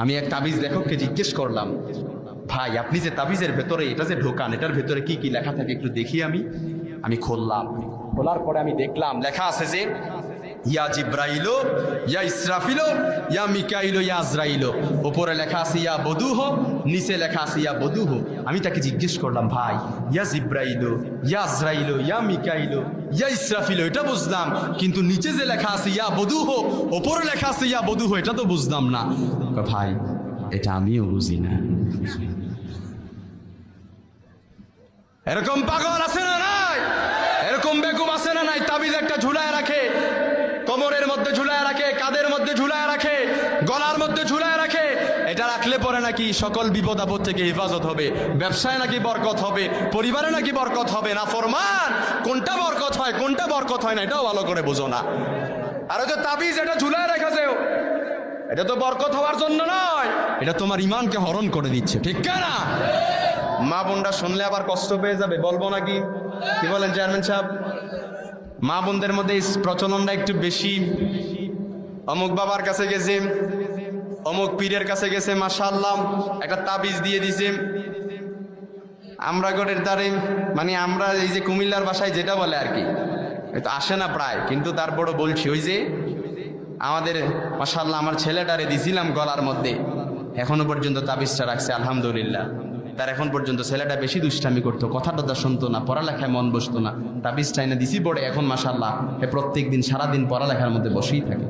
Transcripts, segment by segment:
আমি এক তাবিজ লেখককে জিজ্ঞেস করলাম, ভাই আপনি যে তাবিজের ভেতরে এটা যে ঢোকান, এটার ভেতরে কি কি লেখা থাকে একটু দেখি। আমি খুললাম, খোলার পরে আমি দেখলাম লেখা আছে যে ইয়া জিব্রাইলো, ইয়া ইসরাফিলো, ইয়া মিকাইলো, ইয়া আজরাইলো। উপরে লেখা আছে ইয়া বদুহ, নিচে লেখা আছে ইয়া বদুহ। আমি তাকে জিজ্ঞেস করলাম, ভাই ইয়া জিব্রাইলো, ইয়া আজরাইলো, ইয়া মিকাইলো, ইয়া ইসরাফিলো এটা বুঝলাম, কিন্তু নিচে যে লেখা আছে ইয়া বদুহ, উপরে লেখা আছে ইয়া বদুহ, এটা তো বুঝলাম না। ভাই এটা আমিও বুঝি না। এরকম পাগল আছে না নাই? এরকম বেকুব আছে না নাই? তাবিজ একটা ঝুলায় রাখে, কোমরের মধ্যে ঝুলায় রাখে, কাদের মধ্যে ঝুলায় রাখে, গলার মধ্যে ঝুলায় রাখে। এটা রাখলে পরে নাকি সকল বিপদ আপদ থেকে হেফাজত হবে, ব্যবসায় নাকি বরকত হবে, পরিবারে নাকি বরকত হবে। না ফরমান, কোনটা বরকত হয় কোনটা বরকত হয় না এটাও ভালো করে বুঝো না। আর ওই যে তাবিজ এটা ঝুলায় রেখেছেও, এটা তো বরকত হওয়ার জন্য নয়, এটা তোমার ইমানকে হরণ করে দিচ্ছে, ঠিক না? মা বোনরা শুনলে আবার কষ্ট পেয়ে যাবে, বলবো নাকি? কি বলেন চেয়ারম্যান সাহেব? মা বোনদের মধ্যে এই প্রচলনটা একটু বেশি। অমুক বাবার কাছে গেছে, অমুক পীরের কাছে গেছে, মাশাআল্লাহ একটা তাবিজ দিয়ে দিছে। আমরা গড়ের দ্বারে মানে আমরা এই যে কুমিল্লার ভাষায় যেটা বলে আর কি, এটা আসে না প্রায়, কিন্তু তারপরও বলছি, ওই যে আমাদের মাশাআল্লাহ আমার ছেলেটারে দিছিলাম গলার মধ্যে, এখনো পর্যন্ত তাবিজটা রাখছে আলহামদুলিল্লাহ। তার এখন পর্যন্ত ছেলেটা বেশি দুষ্টামি করতো, কথা টথা শুনতো না, পড়ালেখায় মন বসতো না। তাবিজটা এনে দিছি পড়ে এখন মাশাআল্লাহ প্রত্যেক দিন সারাদিন পড়ালেখার মধ্যে বসেই থাকে।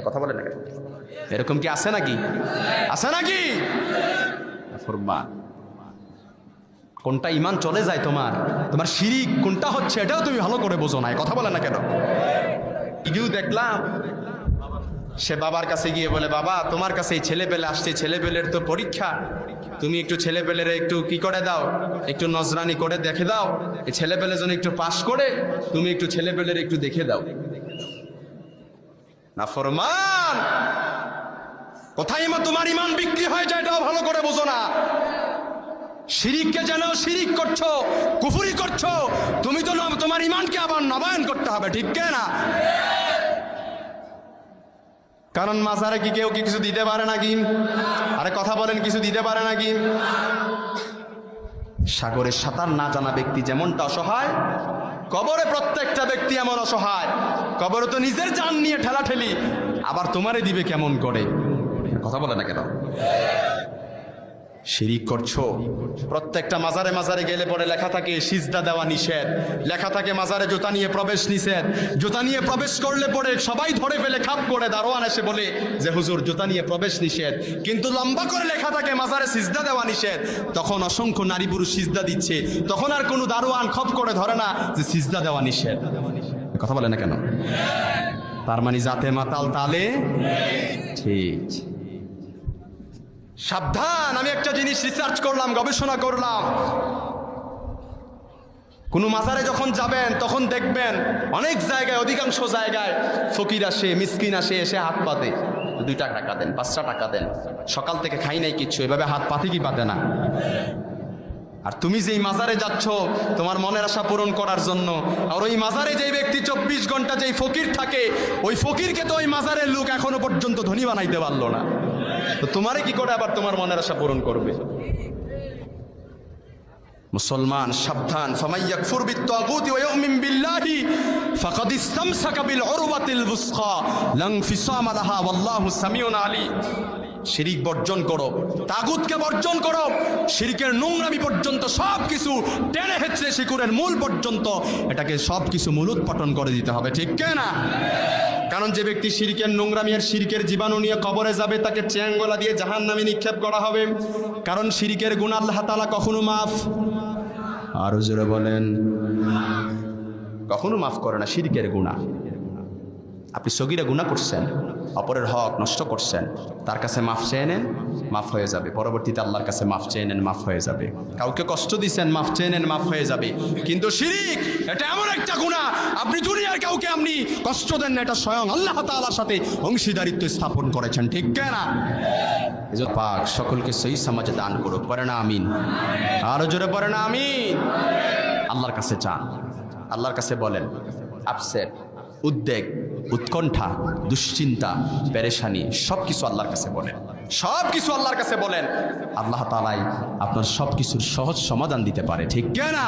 কথা বলে না? এরকম কি আছে নাকি? আছে নাকি? কোনটা ইমান চলে যায় তোমার, তোমার শিরিক কোনটা হচ্ছে এটাও তুমি ভালো করে বোঝো না। কথা বলে না কেন? ইগিউ দেখলাম সে বাবার কাছে গিয়ে বলে, বাবা তোমার কাছে এই ছেলে পেলে আসছে, ছেলে পেলের তো পরীক্ষা, তুমি একটু ছেলে পেলের একটু কি করে দাও, একটু নজরানি করে দেখে দাও, এই ছেলে পেলে যেন একটু পাস করে, তুমি একটু ছেলে পেলের একটু দেখে দাও। না ফরমান, কোথায় তোমার ইমান বিক্রি হয়ে যায় এটাও ভালো করে বোঝো না। শিরিককে যেন শিরিক করছো, কুফরি করছো, তুমি তো তোমার ইমানকে আবার নবায়ন করতে হবে, ঠিক না? কারণ মাজারে কি কেউ কিছু দিতে পারে নাকি? আরে কথা বলেন, কিছু দিতে পারে নাকি? সাগরে সাঁতার না জানা ব্যক্তি যেমনটা অসহায়, কবরে প্রত্যেকটা ব্যক্তি এমন অসহায়। কবরে তো নিজের জান নিয়ে ঠেলাঠেলি, আবার তোমারে দিবে কেমন করে? কথা বলে না কেন? শিরিক করছো। প্রত্যেকটা মাজারে মাজারে গেলে পরে লেখা থাকে সিজদা দেওয়া নিষেধ, লেখা থাকে মাজারে জুতা নিয়ে প্রবেশ নিষেধ। জুতা নিয়ে প্রবেশ করলে পরে সবাই ধরে ফেলে, খাপ করে দারোয়ান এসে বলে যে হুজুর জুতা নিয়ে প্রবেশ নিষেধ, কিন্তু লম্বা করে লেখা থাকে মাজারে সিজদা দেওয়া নিষেধ। তখন অসংখ্য নারী পুরুষ সিজদা দিচ্ছে, তখন আর কোনো দারোয়ান খপ করে ধরে না যে সিজদা দেওয়া নিষেধ। কথা বলে না কেন? তার মানে জাতে মাতাল তালে ঠিক। সাবধান। আমি একটা জিনিস রিসার্চ করলাম, গবেষণা করলাম, কোন মাজারে যখন যাবেন তখন দেখবেন অনেক জায়গায়, অধিকাংশ জায়গায় ফকির আসে, মিসকিন আসে, এসে হাত পাতে, 2 টাকা দেন, 5 টাকা দেন, সকাল থেকে খাই নাই কিচ্ছু, এভাবে হাত পাতে কি পাতে না? আর তুমি যেই মাজারে যাচ্ছ তোমার মনের আশা পূরণ করার জন্য, আর ওই মাজারে যেই ব্যক্তি 24 ঘন্টা যেই ফকির থাকে, ওই ফকিরকে তো ওই মাজারের লোক এখনো পর্যন্ত ধনী বানাইতে পারলো না, তো তোমারে কি করে আবার তোমার মনের আশা পূরণ করবে? মুসলমান সাবধান। ফামাইয়াকফুর বিত্তাগুতি ওয়া ইউমিন বিল্লাহি ফাকাদ ইসতামসাকা বিল উরওয়াতিল বুসকা লা ইনফিসামা লাহা ওয়াল্লাহু সামিউন আলীম। শিরিক বর্জন করো, তাগুতকে বর্জন করো, শিরিকের নোংরামি পর্যন্ত সব কিছু টেনে হেঁচড়ে শিকুরের মূল পর্যন্ত এটাকে সব কিছু মূলোৎপাটন করে দিতে হবে, ঠিক না? কারণ যে ব্যক্তি শিরিকের নোংরামি আর শিরিকের জীবাণু নিয়ে কবরে যাবে, তাকে চ্যাংগলা দিয়ে জাহান্নামে নিক্ষেপ করা হবে। কারণ শিরিকের গুনাহ আল্লাহ তাআলা কখনো মাফ, আরো জোরে বলেন, কখনো মাফ করে না শিরিকের গুনাহ। আপনি সগীরা গুনাহ করছেন, অপরের হক নষ্ট করছেন, তার কাছে মাফ চেয়ে নেন, মাফ হয়ে যাবে। পরবর্তীতে আল্লাহর কাছে মাফ চেয়ে নেন, মাফ হয়ে যাবে। কাউকে কষ্ট দিচ্ছেন, মাফ চেয়ে নেন, মাফ হয়ে যাবে। কিন্তু শিরিক এটা এমন একটা গুনাহ, আপনি দুনিয়ার কাউকে আপনি কষ্ট দেন না, এটা স্বয়ং আল্লাহ তাআলার সাথে অংশীদারিত্ব স্থাপন করেছেন, ঠিক না? এজন্য পাক সকলকে সহি সমাজে দান করুক, পড়ে না আমিন। আরো জোরে পড়ে না আমিন। আল্লাহর কাছে চান, আল্লাহর কাছে বলেন, আপসেট, উদ্বেগ, উৎকণ্ঠা, দুশ্চিন্তা, পেরেশানি সব কিছু আল্লাহর কাছে বলেন। সব কিছু আল্লাহর কাছে বলেন, আল্লাহ তাআলাই আপনার সব কিছুর সহজ সমাধান দিতে পারে, ঠিক না?